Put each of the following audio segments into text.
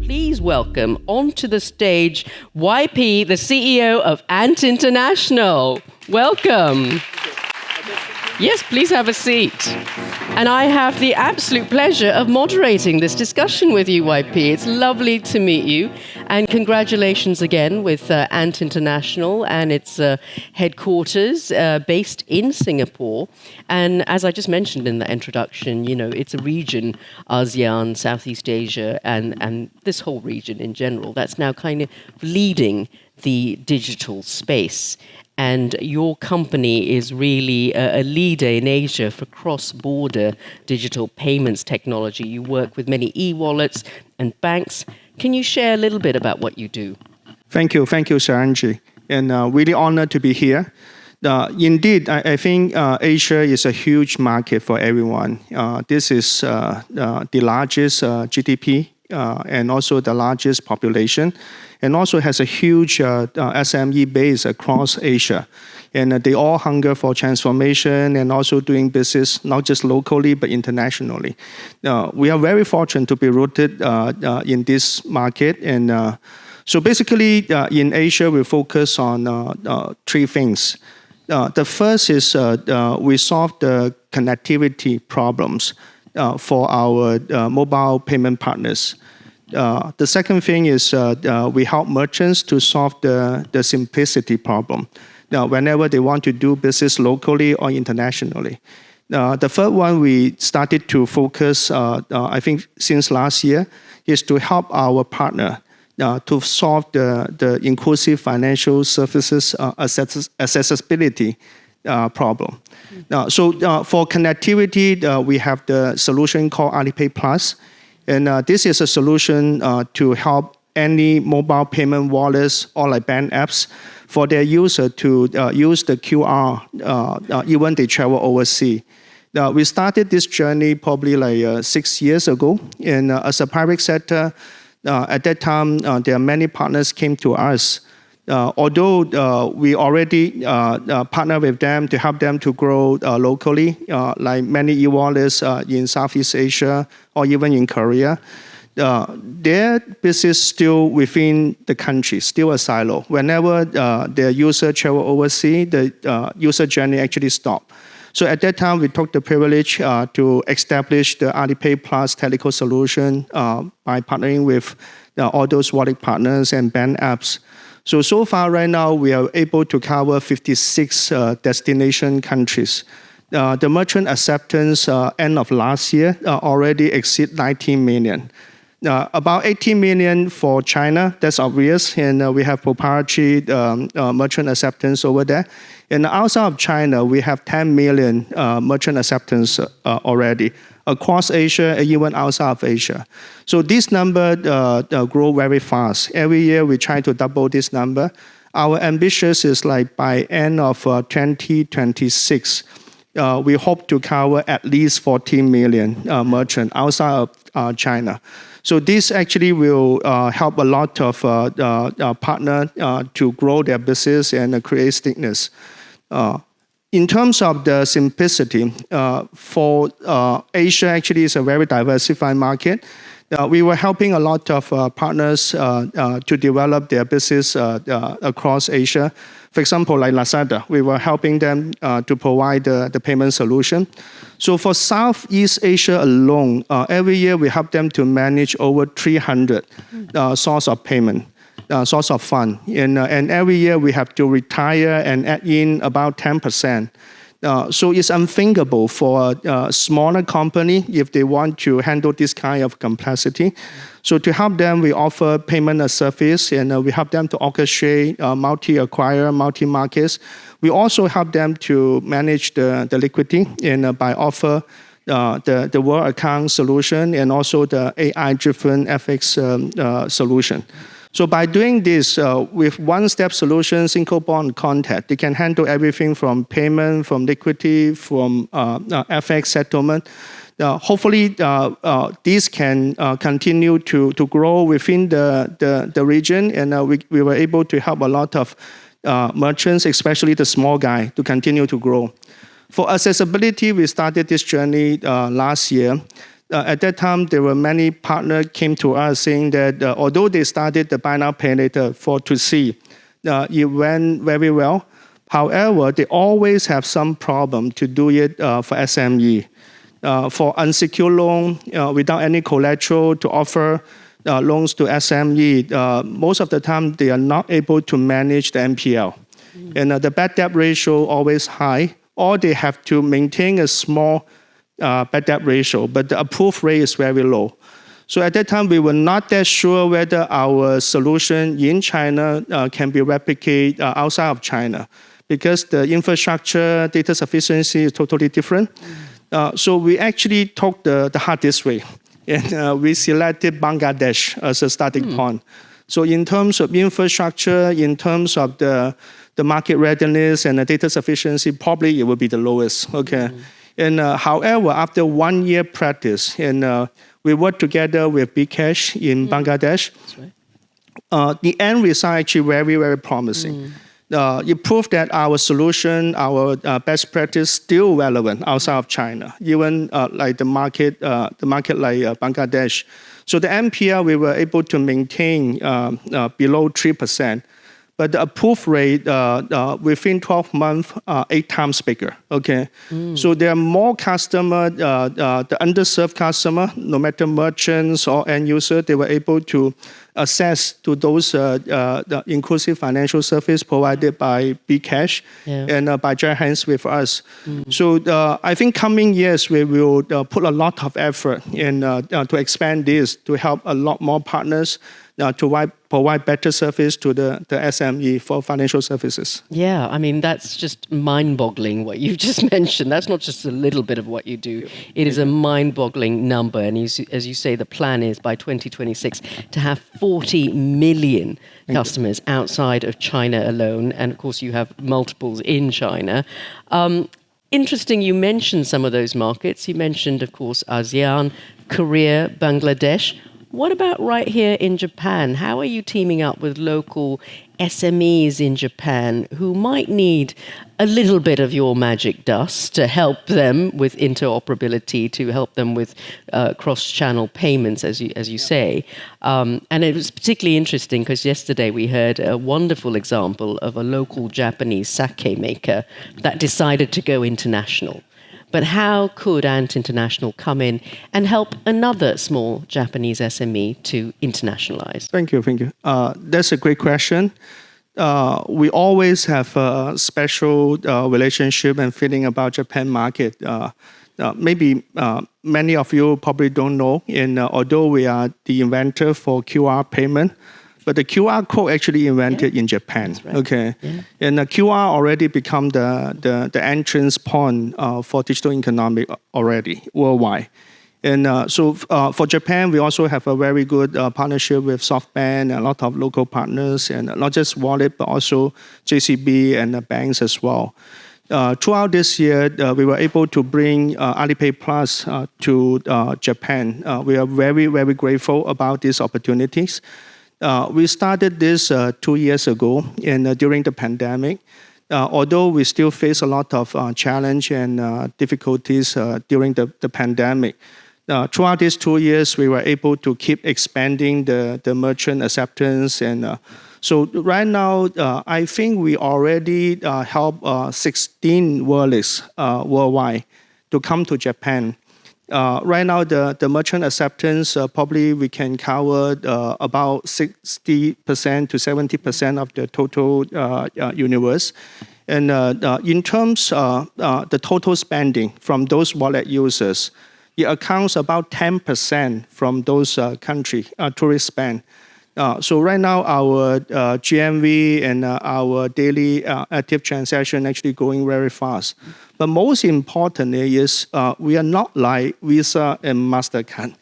please welcome onto the stage YP, the CEO of Ant International. Welcome. Yes, please have a seat. And I have the absolute pleasure of moderating this discussion with you, YP. It's lovely to meet you. And congratulations again with Ant International and its headquarters based in Singapore. And as I just mentioned in the introduction, you know, it's a region, ASEAN, Southeast Asia, and this whole region in general, that's now kind of leading the digital space. And your company is really a leader in Asia for cross-border digital payments technology. You work with many e-wallets and banks. Can you share a little bit about what you do? Thank you, Sharanjit. And really honored to be here. Indeed, I think Asia is a huge market for everyone. This is the largest GDP and also the largest population, and also has a huge SME base across Asia. And they all hunger for transformation and also doing business, not just locally, but internationally. We are very fortunate to be rooted in this market. And so basically, in Asia, we focus on three things. The first is we solve the connectivity problems for our mobile payment partners. The second thing is we help merchants to solve the simplicity problem whenever they want to do business locally or internationally. The third one we started to focus, I think since last year, is to help our partner to solve the inclusive financial services accessibility problem. So for connectivity, we have the solution called Alipay Plus. And this is a solution to help any mobile payment wallets or like bank apps for their user to use the QR even they travel overseas. We started this journey probably like 6 years ago. And as a private sector, at that time, there are many partners came to us. Although we already partner with them to help them to grow locally, like many e-wallets in Southeast Asia or even in Korea, their business still within the country, still a silo. Whenever their user travel overseas, the user journey actually stop. So at that time, we took the privilege to establish the Alipay Plus telco solution by partnering with all those wallet partners and bank apps. So far right now, we are able to cover 56 destination countries. The merchant acceptance end of last year already exceed 19 million. About 18 million for China, that's obvious, and we have proprietary merchant acceptance over there. And outside of China, we have 10 million merchant acceptance already across Asia and even outside of Asia. So this number grow very fast. Every year we try to double this number. Our ambition is like by end of 2026, we hope to cover at least 14 million merchants outside of China. So this actually will help a lot of partners to grow their business and create stickiness. In terms of the simplicity, for Asia actually is a very diversified market. We were helping a lot of partners to develop their business across Asia. For example, like Lazada, we were helping them to provide the payment solution. So for Southeast Asia alone, every year we help them to manage over 300 source of payment. Source of fund. And every year we have to retire and add in about 10%. So it's unthinkable for a smaller company if they want to handle this kind of complexity. So to help them, we offer payment as service, and we help them to orchestrate multi-acquirer, multi-markets. We also help them to manage the liquidity and by offer the World Account solution and also the AI-driven FX solution. So by doing this, with one-step solution, single bond contact, they can handle everything from payment, from liquidity, from FX settlement. Hopefully, this can continue to grow within the region, and we were able to help a lot of merchants, especially the small guy, to continue to grow. For accessibility, we started this journey last year. At that time, there were many partners came to us saying that although they started the buy now, pay later for to see, it went very well. However, they always have some problem to do it for SME. For unsecured loan, without any collateral to offer loans to SME, most of the time they are not able to manage the NPL. And the bad debt ratio always high, or they have to maintain a small bad debt ratio, but the approve rate is very low. So at that time, we were not that sure whether our solution in China can be replicated outside of China, because the infrastructure, data sufficiency is totally different. So we actually took the hardest way, and we selected Bangladesh as a starting point. So in terms of infrastructure, in terms of the market readiness and the data sufficiency, probably it will be the lowest. Okay. And however, after 1 year practice, and we worked together with Bcash in Bangladesh, the end result actually very, very promising. It proved that our solution, our best practice, still relevant outside of China, even like the market like Bangladesh. So the NPL we were able to maintain below 3%, but the approve rate within 12 months 8 times bigger. Okay, so there are more customer, the underserved customer, no matter merchants or end user, they were able to access to those the inclusive financial service provided by Bcash and by joint hands with us. So I think coming years we will put a lot of effort in to expand this, to help a lot more partners to provide better service to the SME for financial services. Yeah, I mean, that's just mind-boggling what you've just mentioned. That's not just a little bit of what you do. It is a mind-boggling number. And as you say, the plan is by 2026 to have 40 million customers outside of China alone. And of course, you have multiples in China. Interesting, you mentioned some of those markets. You mentioned, of course, ASEAN, Korea, Bangladesh. What about right here in Japan? How are you teaming up with local SMEs in Japan who might need a little bit of your magic dust to help them with interoperability, to help them with cross-channel payments, as you say? And it was particularly interesting because yesterday we heard a wonderful example of a local Japanese sake maker that decided to go international. But how could Ant International come in and help another small Japanese SME to internationalize? Thank you. That's a great question. We always have a special relationship and feeling about Japan market. Maybe many of you probably don't know, and although we are the inventor for QR payment, but the QR code actually invented in Japan. Right. Okay, and the QR already become the entrance point for digital economy already worldwide. And so for Japan, we also have a very good partnership with SoftBank, a lot of local partners, and not just wallet, but also JCB and banks as well. Throughout this year, we were able to bring Alipay Plus to Japan. We are very, very grateful about these opportunities. We started this 2 years ago, and during the pandemic. Although we still face a lot of challenge and difficulties during the pandemic, throughout these 2 years, we were able to keep expanding the merchant acceptance. And so right now, I think we already help 16 wallets worldwide to come to Japan. Right now, the merchant acceptance, probably we can cover about 60% to 70% of the total universe. And in terms of the total spending from those wallet users, it accounts about 10% from those country tourist spend. So right now, our GMV and our daily active transaction actually going very fast. But most importantly is we are not like Visa and MasterCard.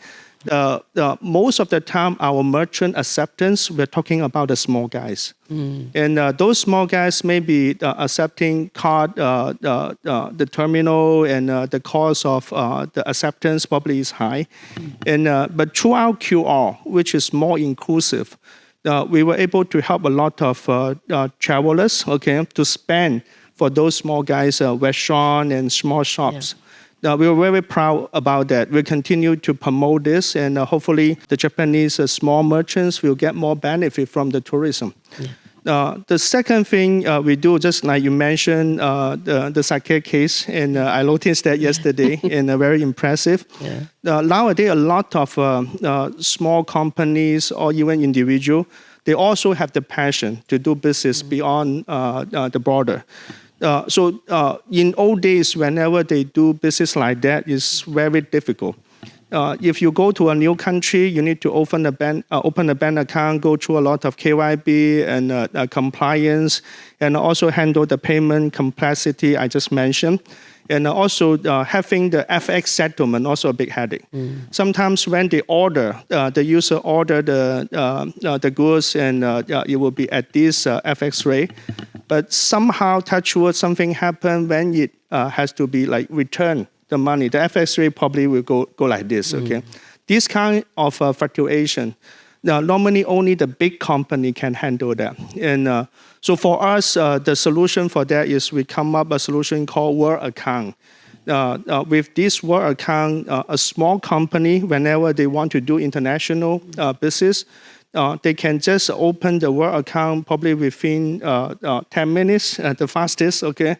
Most of the time, our merchant acceptance, we're talking about the small guys. And those small guys may be accepting card, the terminal, and the cost of the acceptance probably is high. And but throughout QR, which is more inclusive, we were able to help a lot of travelers, okay, to spend for those small guys, restaurant and small shops. We are very proud about that. We continue to promote this, and hopefully the Japanese small merchants will get more benefit from the tourism. The second thing we do, just like you mentioned, the sake case, and I noticed that yesterday, and very impressive. Nowadays, a lot of small companies or even individual, they also have the passion to do business beyond the border. So in old days, whenever they do business like that, it's very difficult. If you go to a new country, you need to open a bank account, go through a lot of KYB and compliance, and also handle the payment complexity I just mentioned. And also having the FX settlement, also a big headache. Sometimes when they order, the user order the goods, and it will be at this FX rate. But somehow, touch wood, something happened when it has to be like returned the money. The FX rate probably will go like this, okay? This kind of fluctuation, normally only the big company can handle that. And so for us, the solution for that is we come up a solution called World Account. With this World Account, a small company, whenever they want to do international business, they can just open the World Account probably within 10 minutes, the fastest, okay?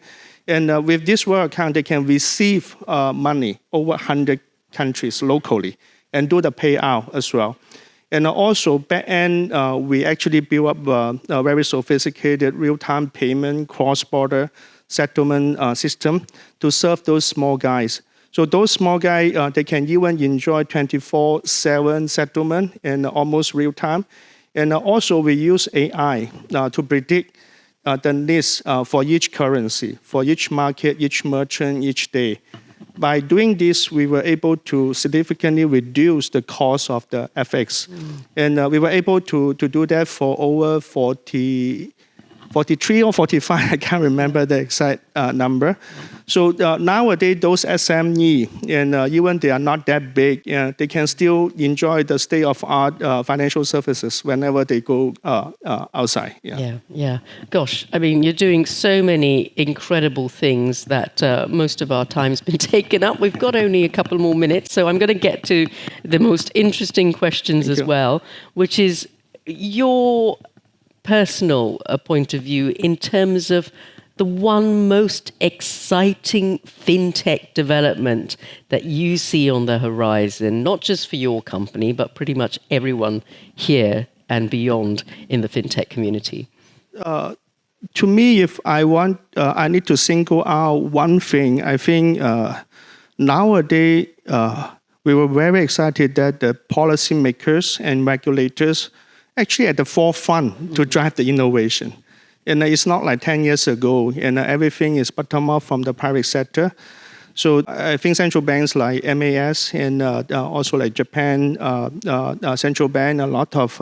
And with this World Account, they can receive money over 100 countries locally and do the payout as well. And also, back end, we actually built up a very sophisticated real-time payment, cross-border settlement system to serve those small guys. So those small guys, they can even enjoy 24/7 settlement and almost real-time. And also, we use AI to predict the needs for each currency, for each market, each merchant, each day. By doing this, we were able to significantly reduce the cost of the FX. And we were able to do that for over 43 or 45, I can't remember the exact number. So nowadays, those SME, and even they are not that big, they can still enjoy the state-of-art financial services whenever they go outside. Yeah. Gosh, I mean, you're doing so many incredible things that most of our time's been taken up. We've got only a couple more minutes, so I'm going to get to the most interesting questions as well, which is your personal point of view in terms of the one most exciting fintech development that you see on the horizon, not just for your company, but pretty much everyone here and beyond in the fintech community? To me, if I need to single out one thing, I think nowadays we were very excited that the policymakers and regulators actually at the forefront to drive the innovation. And it's not like 10 years ago, and everything is bottom up from the private sector. So I think central banks like MAS and also like Japan central bank, a lot of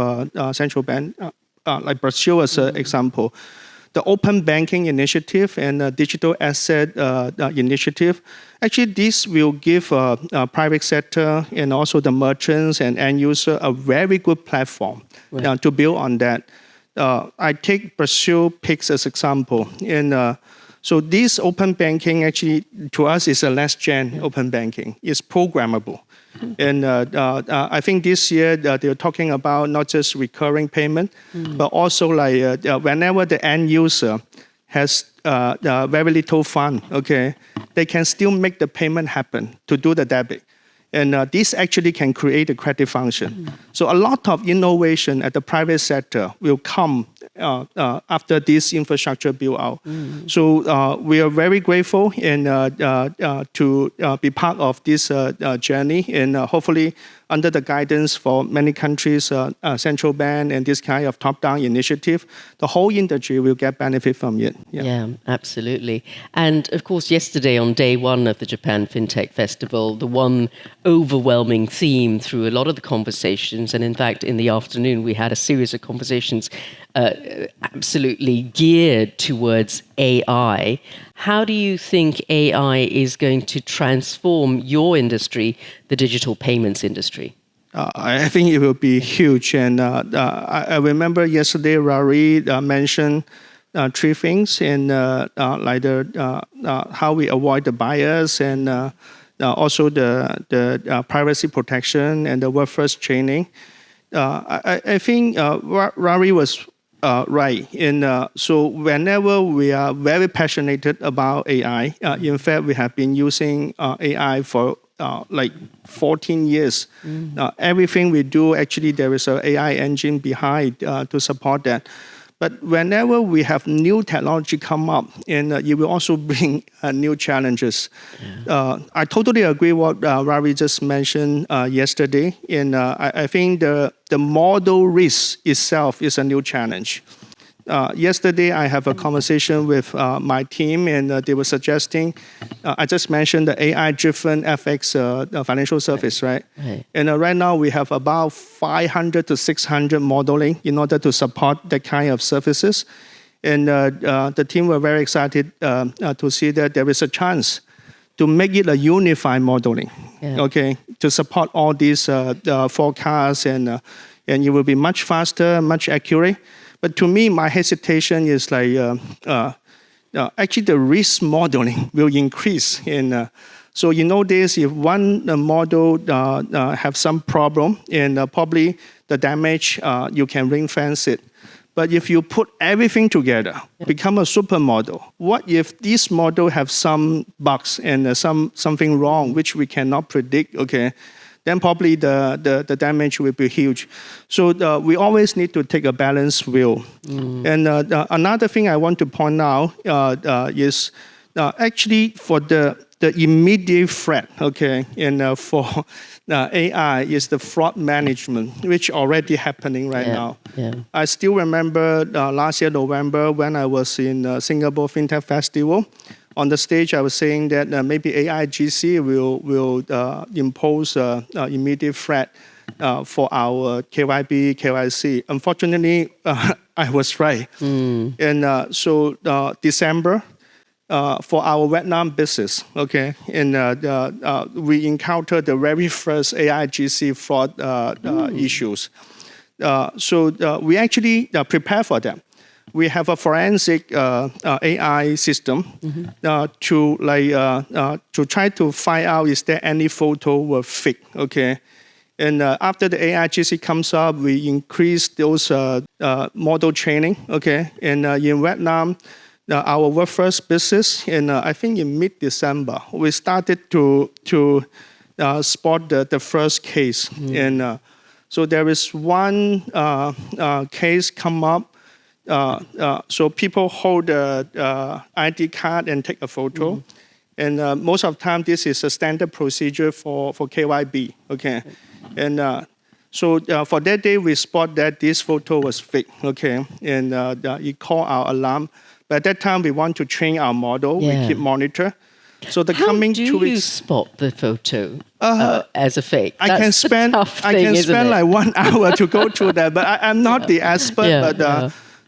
central bank, like Brazil as an example, the open banking initiative and digital asset initiative, actually this will give private sector and also the merchants and end user a very good platform to build on that. I take Brazil PIX as example. And so this open banking actually to us is a last gen open banking. It's programmable. And I think this year they're talking about not just recurring payment, but also like whenever the end user has very little fund, okay, they can still make the payment happen to do the debit. And this actually can create a credit function. So a lot of innovation at the private sector will come after this infrastructure build out. So we are very grateful and to be part of this journey, and hopefully under the guidance for many countries, central bank and this kind of top-down initiative, the whole industry will get benefit from it. Yeah, absolutely. And of course, yesterday on day one of the Japan FinTech Festival, the one overwhelming theme through a lot of the conversations, and in fact, in the afternoon, we had a series of conversations absolutely geared towards AI. How do you think AI is going to transform your industry, the digital payments industry? I think it will be huge. And I remember yesterday, Rari mentioned three things, and like how we avoid the bias and also the privacy protection and the workforce training. I think Rari was right. So whenever we are very passionate about AI, in fact, we have been using AI for like 14 years. Everything we do, actually, there is an AI engine behind to support that. But whenever we have new technology come up, and it will also bring new challenges. I totally agree what Ravi just mentioned yesterday. And I think the model risk itself is a new challenge. Yesterday, I have a conversation with my team, and they were suggesting, I just mentioned the AI-driven FX financial service, right? And right now, we have about 500 to 600 modeling in order to support that kind of services. And the team were very excited to see that there is a chance to make it a unified modeling, okay, to support all these forecasts, and it will be much faster, much accurate. But to me, my hesitation is like, actually the risk modeling will increase. So this, if one model have some problem, and probably the damage, you can ring fence it. But if you put everything together, become a supermodel, what if this model have some bugs and something wrong, which we cannot predict, okay? Then probably the damage will be huge. So we always need to take a balanced view. And another thing I want to point out is actually for the immediate threat, okay, and for AI is the fraud management, which already happening right now. I still remember last year, November, when I was in Singapore FinTech Festival. On the stage, I was saying that maybe AIGC will impose immediate threat for our KYB, KYC. Unfortunately, I was right. And so December, for our Vietnam business, okay, and we encountered the very first AIGC fraud issues. So we actually prepare for them. We have a forensic AI system to try to find out is there any photo were fake, okay? And after the AIGC comes up, we increase those model training, okay? And in Vietnam, our workforce business, and I think in mid-December, we started to spot the first case. And so there is one case come up. So people hold the ID card and take a photo. And most of the time, this is a standard procedure for KYB, okay? And so for that day, we spot that this photo was fake, okay? And it called our alarm. But at that time, we want to train our model. We keep monitor. So the coming 2 weeks. How do you spot the photo as a fake? I can spend like 1 hour to go through that. But I'm not the expert.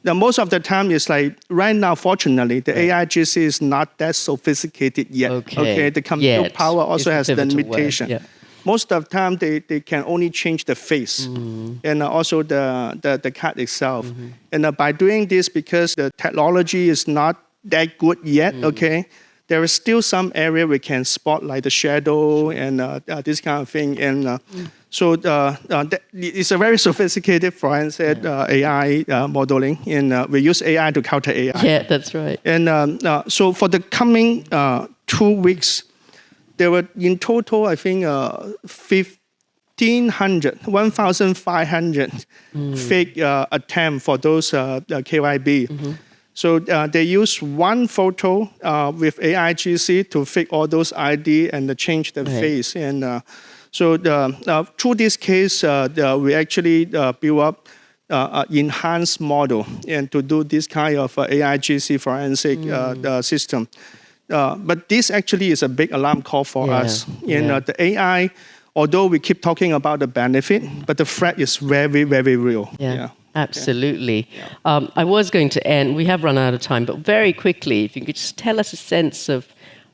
Now, most of the time, it's like right now, fortunately, the AIGC is not that sophisticated yet. Okay, the computer power also has the limitation. Most of the time, they can only change the face and also the card itself. And by doing this, because the technology is not that good yet, okay, there is still some area we can spot like the shadow and this kind of thing. And so it's a very sophisticated forensic AI modeling, and we use AI to counter AI. Yeah, that's right. And so for the coming 2 weeks, there were in total, I think, 1,500 fake attempts for those KYB. So they use one photo with AIGC to fake all those ID and change the face. And so through this case, we actually build up enhanced model and to do this kind of AIGC forensic system. But this actually is a big alarm call for us. The AI, although we keep talking about the benefit, but the threat is very, very real. Absolutely. I was going to end, we have run out of time, but very quickly, if you could just tell us a sense of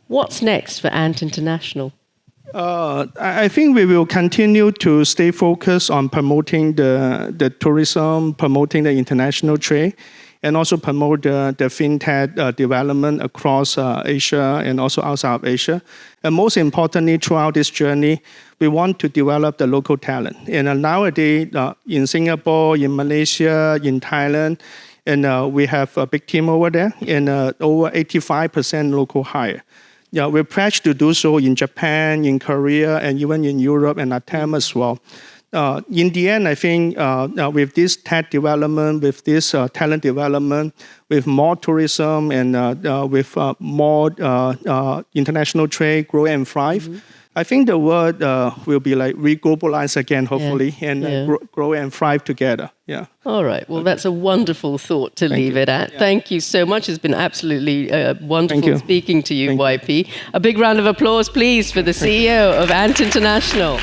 what's next for Ant International. I think we will continue to stay focused on promoting the tourism, promoting the international trade. and also promote the fintech development across Asia and also outside of Asia. And most importantly, throughout this journey, we want to develop the local talent. And nowadays, in Singapore, in Malaysia, in Thailand, and we have a big team over there, and over 85% local hire. Yeah, we're pledged to do so in Japan, in Korea, and even in Europe and LATAM as well. In the end, I think with this tech development, with this talent development, with more tourism and with more international trade, grow and thrive, I think the world will be like re-globalized again, hopefully, and grow and thrive together. Yeah. All right. Well, that's a wonderful thought to leave it at. Thank you so much. It's been absolutely wonderful speaking to you, YP. A big round of applause, please, for the CEO of Ant International.